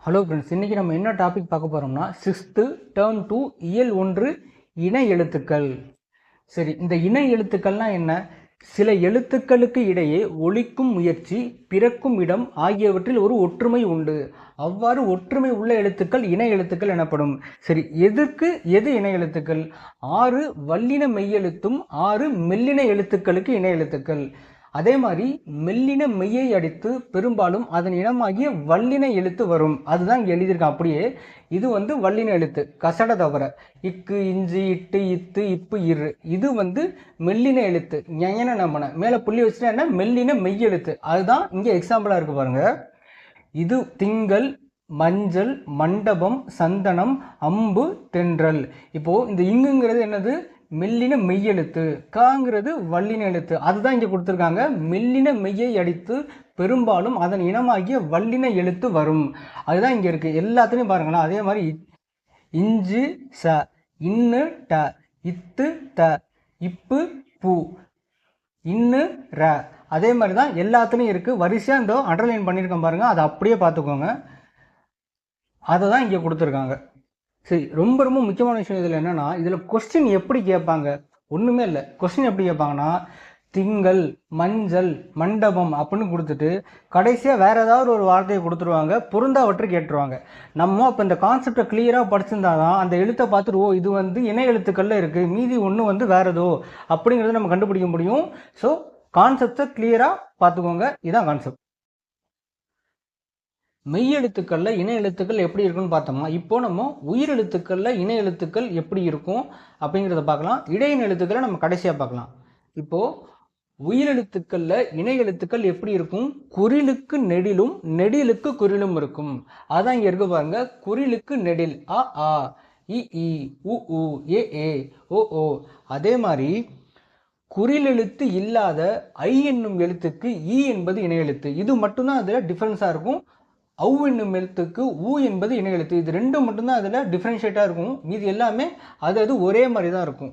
Hello friends, இன்றைக்கி நம்ம என்ன டாபிக் பார்க்க போகிறோம்னா 6th டேர்ம் 2 இயல் 1 இணை எழுத்துக்கள். சரி, இந்த இணை எழுத்துக்கள்னால் என்ன? சில எழுத்துக்களுக்கு இடையே ஒலிக்கும் முயற்சி, பிறக்கும் இடம் ஆகியவற்றில் ஒரு ஒற்றுமை உண்டு. அவ்வாறு ஒற்றுமை உள்ள எழுத்துக்கள் இணை எழுத்துக்கள் எனப்படும். சரி, எது இணை எழுத்துக்கள்? 6 வல்லின மெய்யெழுத்தும் 6 மெல்லின எழுத்துக்களுக்கு இணை எழுத்துக்கள். அதே மாதிரி மெல்லின மெய்யை அடித்து பெரும்பாலும் அதன் இனமாகிய வல்லின எழுத்து வரும். அதுதான் இங்கே எழுதியிருக்கேன். அப்படியே இது வல்லின எழுத்து கசட தவிர. இக்கு, இஞ்சு, இட்டு, இத்து, இப்பு, இரு. இது மெல்லின எழுத்து ஞயன நமன. மேலே புள்ளி வச்சுட்டா என்ன? மெல்லின மெய்யெழுத்து. அதுதான் இங்கே எக்ஸாம்பிளாக இருக்கு பாருங்க. இது திங்கள், மஞ்சள், மண்டபம், சந்தனம், அம்பு, தென்றல். இப்போ இந்த இங்குங்கிறது என்னது? மெல்லின மெய்யெழுத்து. காங்கிறது வல்லின எழுத்து. அதுதான் இங்கே கொடுத்துருக்காங்க. மெல்லின மெய்யை அடித்து பெரும்பாலும் அதன் இனமாகிய வல்லின எழுத்து வரும். அதுதான் இங்கே இருக்குது. எல்லாத்துலேயும் பாருங்களா. அதே மாதிரி இஞ்சு ச, இன்னு ட, இத்து த, இப்பு பூ, இன்னு ர. அதே மாதிரி தான் எல்லாத்துலேயும் இருக்குது. வரிசையாக இந்த அண்டர்லைன் பண்ணியிருக்கேன் பாருங்கள். அதை அப்படியே பார்த்துக்கோங்க. அதை தான் இங்கே கொடுத்துருக்காங்க. சரி, ரொம்ப ரொம்ப முக்கியமான விஷயம் இதில் என்னென்னா, இதில் கொஸ்டின் எப்படி கேட்பாங்க? ஒன்றுமே இல்லை. கொஸ்டின் எப்படி கேட்பாங்கன்னா, திங்கள், மஞ்சள், மண்டபம் அப்படின்னு கொடுத்துட்டு கடைசியாக வேறு ஏதாவது ஒரு வார்த்தையை கொடுத்துருவாங்க. பொருந்தாவற்றை கேட்டுருவாங்க. நம்ம இப்போ இந்த கான்செப்டை கிளியராக படிச்சிருந்தா தான் அந்த எழுத்தை பார்த்துட்டு, ஓ இது இணை எழுத்துக்களில் இருக்குது, மீதி ஒன்று வேறதோ அப்படிங்கிறத நம்ம கண்டுபிடிக்க முடியும். ஸோ கான்செப்டை கிளியராக பார்த்துக்கோங்க. இதுதான் கான்செப்ட். மெய் எழுத்துக்களில் இணை எழுத்துக்கள் எப்படி இருக்குன்னு பார்த்தோம்னா, இப்போ நம்ம உயிர் எழுத்துக்களில் இணை எழுத்துக்கள் எப்படி இருக்கும் அப்படிங்கிறத பார்க்கலாம். இடையின எழுத்துக்களை நம்ம கடைசியாக பார்க்கலாம். இப்போது உயிரெழுத்துக்களில் இணை எழுத்துக்கள் எப்படி இருக்கும்? குறிலுக்கு நெடிலும் நெடிலுக்கு குறிலும் இருக்கும். அதான் இங்கே இருக்க பாருங்க. குறிலுக்கு நெடில் அ ஆ, இ இ, உ உ, ஏ ஏ, ஓ ஓ. அதே மாதிரி குறிலெழுத்து இல்லாத ஐ என்னும் எழுத்துக்கு ஈ என்பது இணை எழுத்து. இது மட்டும்தான் அதில் டிஃப்ரென்ஸாக இருக்கும். அவு என்னும் எழுத்துக்கு ஊ என்பது இணை எழுத்து. இது ரெண்டும் மட்டும்தான் அதில் டிஃப்ரென்ஷியேட்டாக இருக்கும். மீது எல்லாமே அது ஒரே மாதிரி தான் இருக்கும்.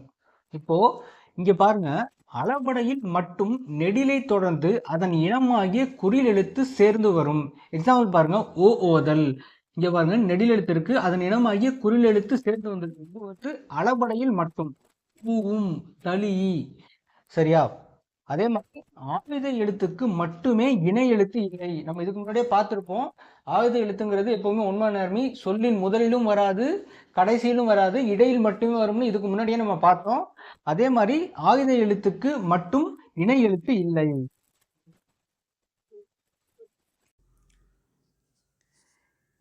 இப்போது இங்கே பாருங்கள். அளபடையில் மட்டும் நெடிலை தொடர்ந்து அதன் இனமாகிய குறில் எழுத்து சேர்ந்து வரும். எக்ஸாம்பிள் பாருங்க. ஓ ஓதல். இங்கே பாருங்க, நெடில் எழுத்து இருக்கு, அதன் இனமாகிய குறில் எழுத்து சேர்ந்து வந்திருக்கு. இது அளபடையில் மட்டும். பூவும், தளி. சரியா? அதே மாதிரி ஆயுத எழுத்துக்கு மட்டுமே இணை எழுத்து இல்லை. நம்ம இதுக்கு முன்னாடியே பார்த்துருப்போம். ஆயுத எழுத்துங்கிறது எப்பவுமே உண்மை சொல்லின் முதலிலும் வராது, கடைசியிலும் வராது, இடையில் மட்டுமே வரும்னு இதுக்கு முன்னாடியே நம்ம பார்த்தோம். அதே மாதிரி ஆயுத எழுத்துக்கு மட்டும் இணை எழுத்து இல்லை.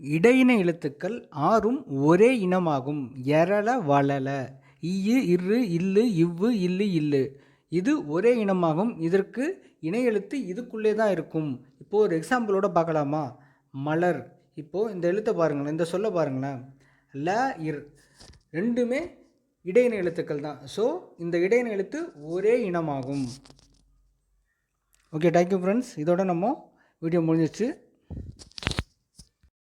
இடையின எழுத்துக்கள் 6ம் ஒரே இனமாகும். எரள, வளல, இய்யு, இரு, இல்லு, இவ்வு, இல்லு, இல்லு. இது ஒரே இனமாகும். இதற்கு இணை எழுத்து இதுக்குள்ளே தான் இருக்கும். இப்போது ஒரு எக்ஸாம்பிளோட பார்க்கலாமா? மலர். இப்போது இந்த எழுத்தை பாருங்களேன், இந்த சொல்ல பாருங்களேன். ல, இர் ரெண்டுமே இடையின எழுத்துக்கள் தான். ஸோ இந்த இடையின எழுத்து ஒரே இனமாகும். Okay, thank you friends. இதோட நம்ம வீடியோ முடிஞ்சிச்சு.